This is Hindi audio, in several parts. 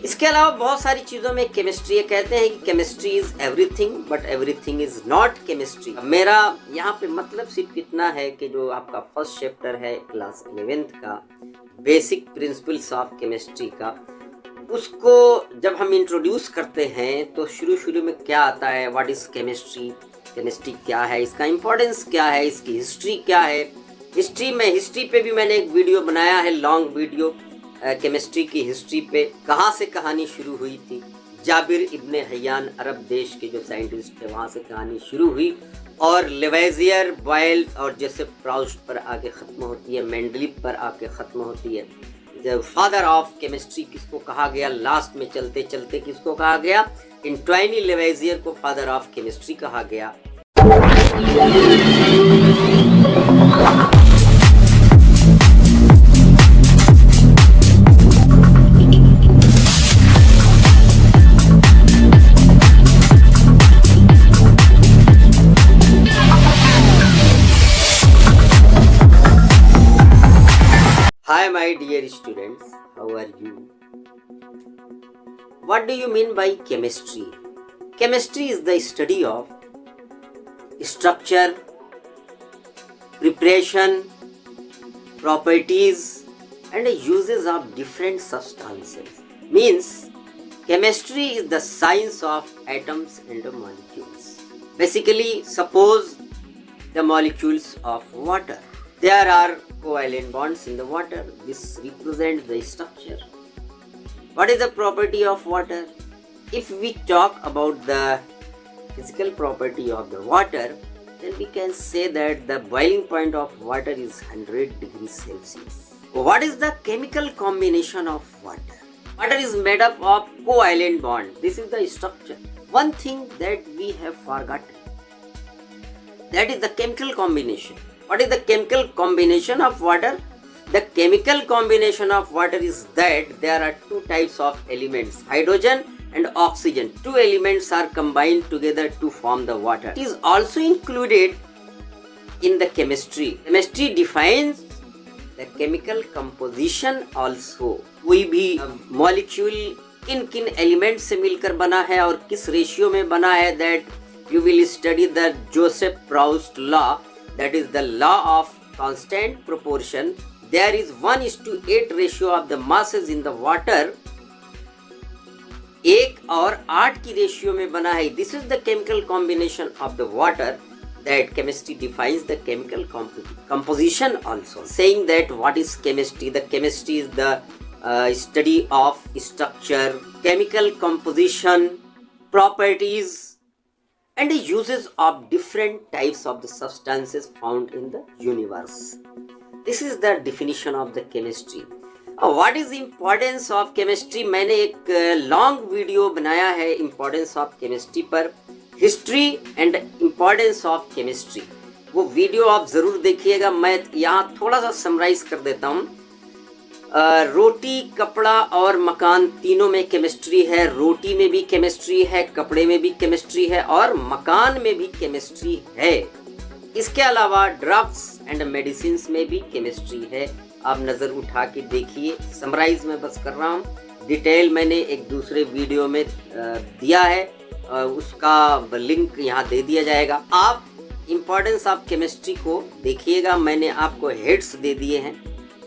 इसके अलावा बहुत सारी चीज़ों में केमिस्ट्री है। कहते हैं कि chemistry is everything but everything is not chemistry. मेरा यहाँ पे मतलब सिर्फ इतना है कि जो आपका फर्स्ट चैप्टर है क्लास 11th का बेसिक प्रिंसिपल्स ऑफ केमिस्ट्री का, उसको जब हम इंट्रोड्यूस करते हैं तो शुरू में क्या आता है, व्हाट इज केमिस्ट्री, केमिस्ट्री क्या है, इसका इम्पोर्टेंस क्या है, इसकी हिस्ट्री क्या है। हिस्ट्री पे भी मैंने एक वीडियो बनाया है, लॉन्ग वीडियो केमिस्ट्री की हिस्ट्री पे, कहाँ से कहानी शुरू हुई थी। जाबिर इब्ने हयान अरब देश के जो साइंटिस्ट थे वहाँ से कहानी शुरू हुई और लेवेजियर, बॉयल्स और जोसेफ प्राउस्ट पर आके ख़त्म होती है, मेंडलीव पर आके ख़त्म होती है। द फादर ऑफ केमिस्ट्री किसको कहा गया, लास्ट में चलते चलते किसको कहा गया, एंटोनी लेवेजियर को फादर ऑफ केमिस्ट्री कहा गया। Hi my dear students, how are you? What do you mean by chemistry? Chemistry is the study of structure, preparation, properties and uses of different substances. Means chemistry is the science of atoms and molecules. Basically, suppose the molecules of water. There are covalent bonds in the water. This represents the structure. What is the property of water? If we talk about the physical property of the water, then we can say that the boiling point of water is 100 degrees Celsius. What is the chemical combination of water? Water is made up of covalent bond. This is the structure. One thing that we have forgotten, that is the chemical combination. What is the chemical combination of water? The chemical combination of water is that there are two types of elements, hydrogen and oxygen. Two elements are combined together to form the water. It is also included in the chemistry. Chemistry defines the chemical composition also. कोई भी molecule किन किन एलिमेंट से मिलकर बना है और किस रेशियो में बना है, that you will study the Joseph Proust law. That is the law of constant proportion. There is 1:8 ratio of the masses in the water. 1 और 8 की रेशियो में बना है. This is the chemical combination of the water that chemistry defines the chemical composition also. Saying that what is chemistry? The chemistry is the study of structure, chemical composition, properties and uses of different types of the substances found in the universe. This is the definition of the chemistry. What is the importance of chemistry? मैंने एक लॉन्ग वीडियो बनाया है importance of chemistry पर, history and importance of chemistry. वो वीडियो आप ज़रूर देखिएगा। मैं यहाँ थोड़ा सा समराइज कर देता हूँ। रोटी, कपड़ा और मकान तीनों में केमिस्ट्री है। रोटी में भी केमिस्ट्री है, कपड़े में भी केमिस्ट्री है और मकान में भी केमिस्ट्री है। इसके अलावा ड्रग्स एंड मेडिसिन में भी केमिस्ट्री है। आप नज़र उठा के देखिए। समराइज में बस कर रहा हूँ, डिटेल मैंने एक दूसरे वीडियो में दिया है, उसका लिंक यहाँ दे दिया जाएगा। आप इम्पोर्टेंस ऑफ केमिस्ट्री को देखिएगा। मैंने आपको हेड्स दे दिए हैं।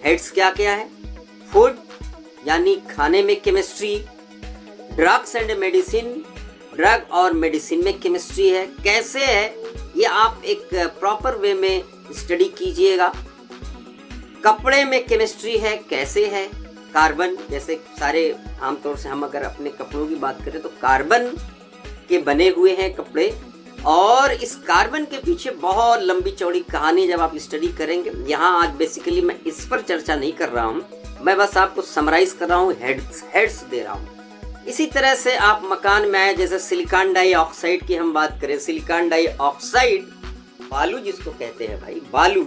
हेड्स क्या क्या है? फूड यानी खाने में chemistry, drugs and medicine, drug और मेडिसिन में केमिस्ट्री है। कैसे है ये आप एक प्रॉपर वे में स्टडी कीजिएगा। कपड़े में केमिस्ट्री है, कैसे है? कार्बन, जैसे सारे आमतौर से हम अगर अपने कपड़ों की बात करें तो कार्बन के बने हुए हैं कपड़े, और इस कार्बन के पीछे बहुत लंबी चौड़ी कहानी जब आप स्टडी करेंगे। यहाँ आज बेसिकली मैं इस पर चर्चा नहीं कर रहा हूँ, मैं बस आपको समराइज कर रहा हूँ, हेड्स दे रहा हूँ। इसी तरह से आप मकान में आए, जैसे सिलिकॉन डाइऑक्साइड की हम बात करें। सिलिकॉन डाइऑक्साइड, बालू जिसको कहते हैं भाई, बालू,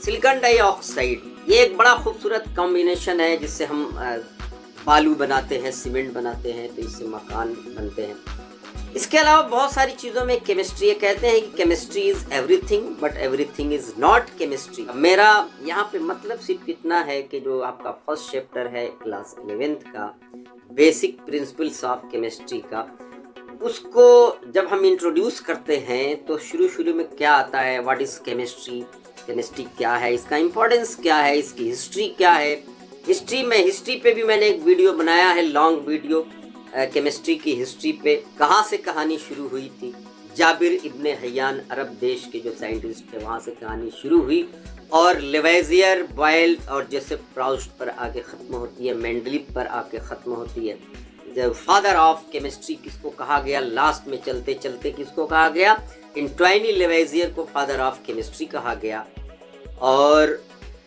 सिलिकॉन डाइऑक्साइड, ये एक बड़ा खूबसूरत कॉम्बिनेशन है जिससे हम बालू बनाते हैं, सीमेंट बनाते हैं, तो इससे मकान बनते हैं। इसके अलावा बहुत सारी चीज़ों में केमिस्ट्री है। कहते हैं कि chemistry is everything but everything is not chemistry. मेरा यहाँ पे मतलब सिर्फ इतना है कि जो आपका फर्स्ट चैप्टर है क्लास 11th का बेसिक प्रिंसिपल्स ऑफ केमिस्ट्री का, उसको जब हम इंट्रोड्यूस करते हैं तो शुरू में क्या आता है, व्हाट इज़ केमिस्ट्री, केमिस्ट्री क्या है, इसका इम्पोर्टेंस क्या है, इसकी हिस्ट्री क्या है। हिस्ट्री पे भी मैंने एक वीडियो बनाया है, लॉन्ग वीडियो केमिस्ट्री की हिस्ट्री पे, कहाँ से कहानी शुरू हुई थी। जाबिर इब्ने हयान अरब देश के जो साइंटिस्ट थे वहाँ से कहानी शुरू हुई और लेवेजियर, बॉयल और जैसे प्राउस्ट पर आके ख़त्म होती है, मेंडलीव पर आके ख़त्म होती है। जब फादर ऑफ केमिस्ट्री किसको कहा गया, लास्ट में चलते चलते किसको कहा गया, एंटोनी लेवेजियर को फादर ऑफ केमिस्ट्री कहा गया। और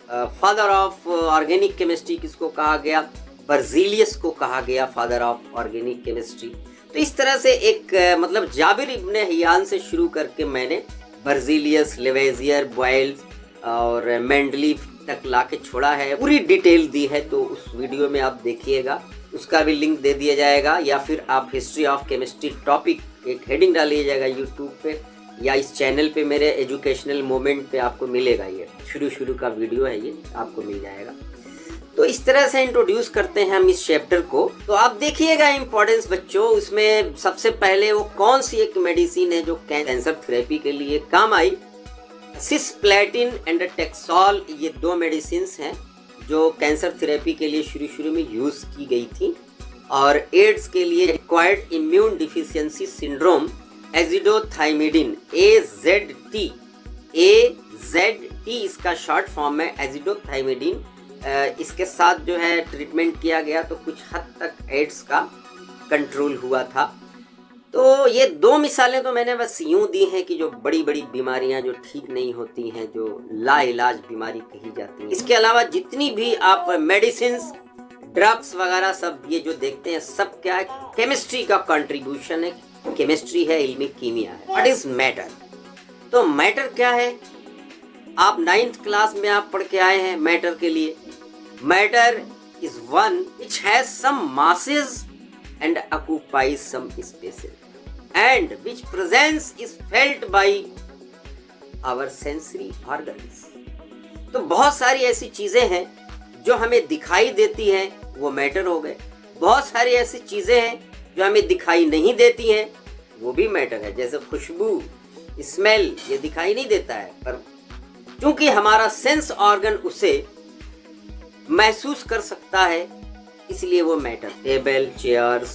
फादर ऑफ ऑर्गेनिक केमिस्ट्री किसको कहा गया, बर्जीलियस को कहा गया फादर ऑफ ऑर्गेनिक केमिस्ट्री। तो इस तरह से एक मतलब जाबिर इब्ने हयान से शुरू करके मैंने बर्जीलियस, लेवेजियर, बॉयल्स और मेंडलीव तक लाके छोड़ा है, पूरी डिटेल दी है। तो उस वीडियो में आप देखिएगा, उसका भी लिंक दे दिया जाएगा, या फिर आप हिस्ट्री ऑफ केमिस्ट्री टॉपिक एक हेडिंग डालिए जाएगा यूट्यूब पे या इस चैनल पे, मेरे एजुकेशनल मोमेंट पे आपको मिलेगा। ये शुरू का वीडियो है, ये आपको मिल जाएगा। तो इस तरह से इंट्रोड्यूस करते हैं हम इस चैप्टर को। तो आप देखिएगा इम्पोर्टेंस बच्चों, इसमें सबसे पहले वो कौन सी एक मेडिसिन है जो कैंसर थेरेपी के लिए काम आई। सिस्प्लेटिन एंड टेक्सोल, ये दो मेडिसिन हैं जो कैंसर थेरेपी के लिए शुरू में यूज की गई थी। और एड्स के लिए acquired immune deficiency syndrome एजिडोथाइमिडिन, AZT इसका शॉर्ट फॉर्म है, एजिडोथाइमिडिन। इसके साथ जो है ट्रीटमेंट किया गया तो कुछ हद तक एड्स का कंट्रोल हुआ था। तो ये दो मिसालें तो मैंने बस यूं दी हैं कि जो बड़ी बीमारियां जो ठीक नहीं होती हैं, जो लाइलाज बीमारी कही जाती है। इसके अलावा जितनी भी आप मेडिसिन, ड्रग्स वगैरह सब ये जो देखते हैं, सब क्या है, केमिस्ट्री का कंट्रीब्यूशन है। केमिस्ट्री है, इल्मी कीमिया है। What is matter? तो मैटर क्या है, आप 9th क्लास में आप पढ़ के आए हैं मैटर के लिए। Matter is one which has some masses and occupies some spaces and which presence is felt by our sensory organs। तो बहुत सारी ऐसी चीजें हैं जो हमें दिखाई देती हैं, वो मैटर हो गए। बहुत सारी ऐसी चीजें हैं जो हमें दिखाई नहीं देती हैं, वो भी मैटर है। जैसे खुशबू, स्मेल, ये दिखाई नहीं देता है, पर क्योंकि हमारा सेंस ऑर्गन उसे महसूस कर सकता है, इसलिए वो मैटर। टेबल, चेयर्स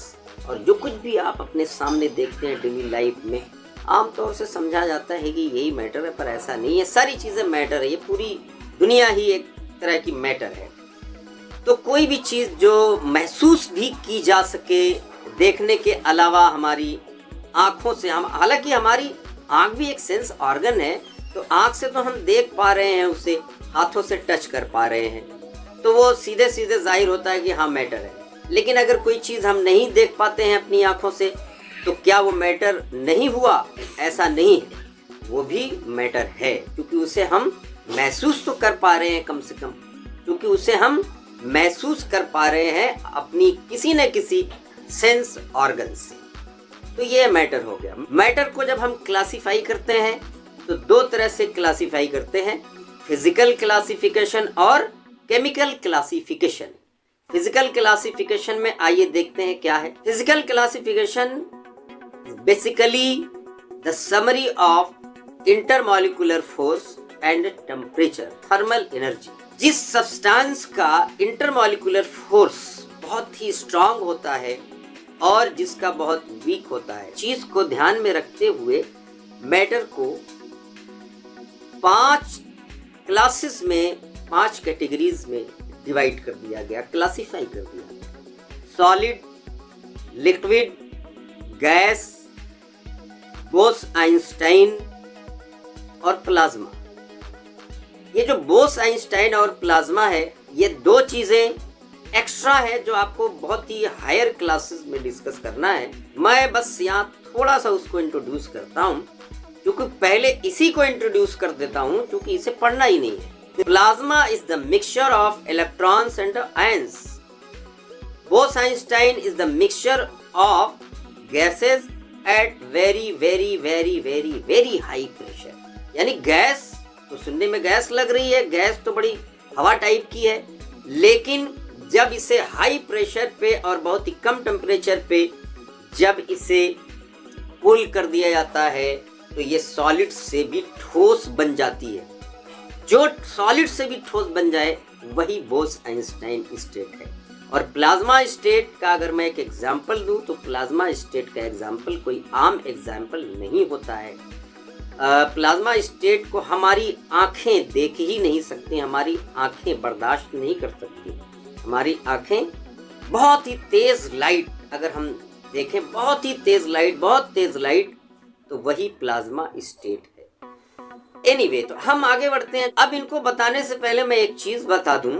और जो कुछ भी आप अपने सामने देखते हैं डेली लाइफ में, आमतौर से समझा जाता है कि यही मैटर है, पर ऐसा नहीं है। सारी चीजें मैटर है, ये पूरी दुनिया ही एक तरह की मैटर है। तो कोई भी चीज जो महसूस भी की जा सके, देखने के अलावा हमारी आंखों से, हम हालांकि हमारी आंख भी एक सेंस ऑर्गन है, तो आंख से तो हम देख पा रहे हैं उसे, हाथों से टच कर पा रहे हैं, तो वो सीधे जाहिर होता है कि हाँ मैटर है। लेकिन अगर कोई चीज़ हम नहीं देख पाते हैं अपनी आंखों से, तो क्या वो मैटर नहीं हुआ? ऐसा नहीं है, वो भी मैटर है, क्योंकि उसे हम महसूस तो कर पा रहे हैं, कम से कम क्योंकि उसे हम महसूस कर पा रहे हैं अपनी किसी न किसी सेंस ऑर्गन से। तो ये मैटर हो गया। मैटर को जब हम क्लासिफाई करते हैं तो दो तरह से क्लासिफाई करते हैं, फिजिकल क्लासिफिकेशन और केमिकल क्लासिफिकेशन। फिजिकल क्लासिफिकेशन में आइए देखते हैं क्या है। Physical classification basically the summary of intermolecular force and temperature, thermal energy. जिस सब्सटेंस का इंटरमॉलिक्यूलर फोर्स बहुत ही स्ट्रांग होता है और जिसका बहुत वीक होता है, चीज को ध्यान में रखते हुए मैटर को 5 क्लासेस में, 5 कैटेगरीज में डिवाइड कर दिया गया, क्लासिफाई कर दिया गया। सॉलिड, लिक्विड, गैस, बोस-आइंस्टाइन और प्लाज्मा। ये जो बोस-आइंस्टाइन और प्लाज्मा है, ये दो चीजें एक्स्ट्रा है जो आपको बहुत ही हायर क्लासेस में डिस्कस करना है। मैं बस यहाँ थोड़ा सा उसको इंट्रोड्यूस करता हूँ, क्योंकि पहले इसी को इंट्रोड्यूस कर देता हूँ, क्योंकि इसे पढ़ना ही नहीं है। Plasma is the mixture of electrons and ions. Bose Einstein is the mixture of gases at very very very very very high pressure. यानी गैस तो सुनने में गैस लग रही है, गैस तो बड़ी हवा टाइप की है, लेकिन जब इसे हाई प्रेशर पे और बहुत ही कम टेम्परेचर पे जब इसे कूल कर दिया जाता है तो ये सॉलिड से भी ठोस बन जाती है। जो सॉलिड से भी ठोस बन जाए वही बोस-आइंस्टाइन स्टेट है। और प्लाज्मा स्टेट का अगर मैं एक एग्जाम्पल दूं तो प्लाज्मा स्टेट का एग्जाम्पल कोई आम एग्जाम्पल नहीं होता है। प्लाज्मा स्टेट को हमारी आंखें देख ही नहीं सकती, हमारी आंखें बर्दाश्त नहीं कर सकती। हमारी आंखें बहुत ही तेज लाइट अगर हम देखें, बहुत ही तेज लाइट, बहुत तेज लाइट, तो वही प्लाज्मा स्टेट है। एनीवे, तो हम आगे बढ़ते हैं। अब इनको बताने से पहले मैं एक चीज बता दूं।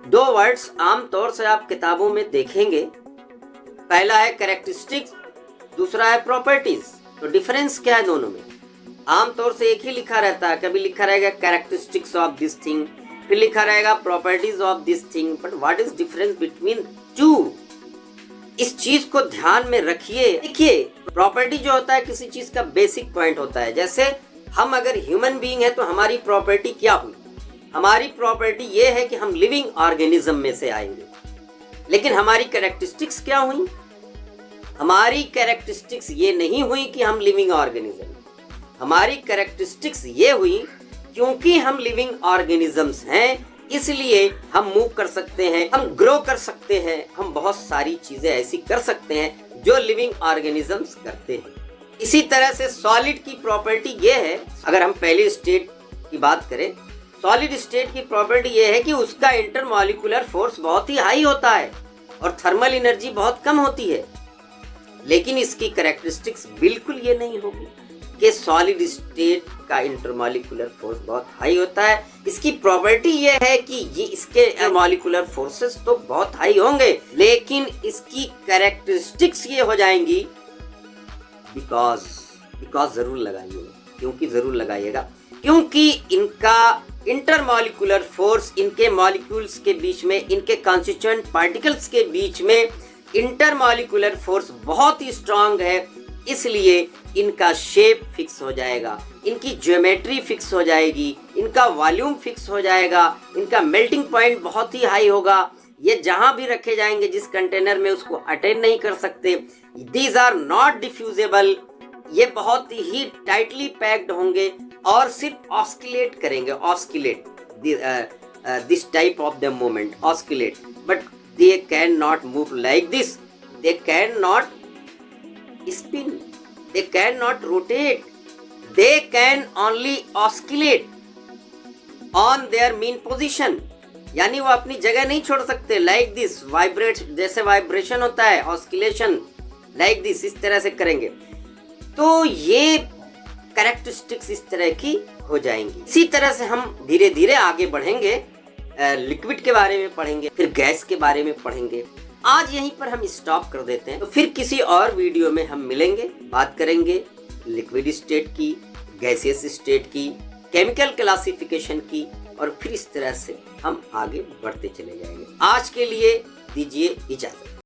दो वर्ड्स आमतौर से आप किताबों में देखेंगे, पहला है कैरेक्टरिस्टिक्स, दूसरा है प्रॉपर्टीज। तो डिफरेंस क्या है दोनों में? आमतौर से एक ही लिखा रहता है, कभी लिखा रहेगा कैरेक्टरिस्टिक्स ऑफ दिस थिंग, फिर लिखा रहेगा properties of this thing, but what is difference between two? इस चीज को ध्यान में रखिए। देखिए, प्रॉपर्टी जो होता है किसी चीज का बेसिक पॉइंट होता है। जैसे हम अगर ह्यूमन बीइंग है तो हमारी प्रॉपर्टी क्या हुई? हमारी प्रॉपर्टी ये है कि हम लिविंग ऑर्गेनिज्म में से आएंगे। लेकिन हमारी कैरेक्टरिस्टिक्स क्या हुई? हमारी कैरेक्टरिस्टिक्स ये नहीं हुई कि हम लिविंग ऑर्गेनिज्म, हमारी कैरेक्टरिस्टिक्स ये हुई क्योंकि हम लिविंग ऑर्गेनिजम्स हैं, इसलिए हम मूव कर सकते हैं, हम ग्रो कर सकते हैं, हम बहुत सारी चीजें ऐसी कर सकते हैं जो लिविंग ऑर्गेनिजम्स करते हैं। इसी तरह से सॉलिड की प्रॉपर्टी ये है, अगर हम पहली स्टेट की बात करें, सॉलिड स्टेट की प्रॉपर्टी ये है कि उसका इंटरमॉलिक्यूलर फोर्स बहुत ही हाई होता है और थर्मल एनर्जी बहुत कम होती है। लेकिन इसकी कैरेक्टरिस्टिक्स बिल्कुल ये नहीं होगी कि सॉलिड स्टेट का इंटरमॉलिक्यूलर फोर्स बहुत हाई होता है। इसकी प्रॉपर्टी ये है कि ये इसके इंटरमॉलिक्यूलर फोर्सेस तो बहुत हाई होंगे, लेकिन इसकी कैरेक्टरिस्टिक्स ये हो जाएंगी बिकॉज जरूर लगाइएगा, क्योंकि जरूर लगाइएगा, क्योंकि इनका इंटरमॉलिक्यूलर फोर्स, इनके मॉलिक्यूल्स के बीच में, इनके कॉन्स्टिट्यूएंट पार्टिकल्स के बीच में इंटरमॉलिक्यूलर फोर्स बहुत ही स्ट्रांग है। इसलिए इनका शेप फिक्स हो जाएगा, इनकी ज्योमेट्री फिक्स हो जाएगी, इनका वॉल्यूम फिक्स हो जाएगा, इनका मेल्टिंग पॉइंट बहुत ही हाई होगा। ये जहां भी रखे जाएंगे जिस कंटेनर में, उसको अटेन नहीं कर सकते। दीज आर नॉट डिफ्यूजेबल, ये बहुत ही टाइटली पैक्ड होंगे और सिर्फ ऑस्किलेट करेंगे, oscillate this type of the moment, oscillate, but they can not move like this, they can not spin, they cannot rotate, they can only oscillate on their mean position, यानी वो अपनी जगह नहीं छोड़ सकते। like this vibrate, जैसे वाइब्रेशन होता है, oscillation like this, इस तरह से करेंगे। तो ये कैरेक्टरिस्टिक्स इस तरह की हो जाएंगी। इसी तरह से हम धीरे धीरे आगे बढ़ेंगे, लिक्विड के बारे में पढ़ेंगे, फिर गैस के बारे में पढ़ेंगे। आज यहीं पर हम स्टॉप कर देते हैं, तो फिर किसी और वीडियो में हम मिलेंगे, बात करेंगे लिक्विड स्टेट की, गैसियस स्टेट की, केमिकल क्लासिफिकेशन की, और फिर इस तरह से हम आगे बढ़ते चले जाएंगे। आज के लिए दीजिए इजाजत।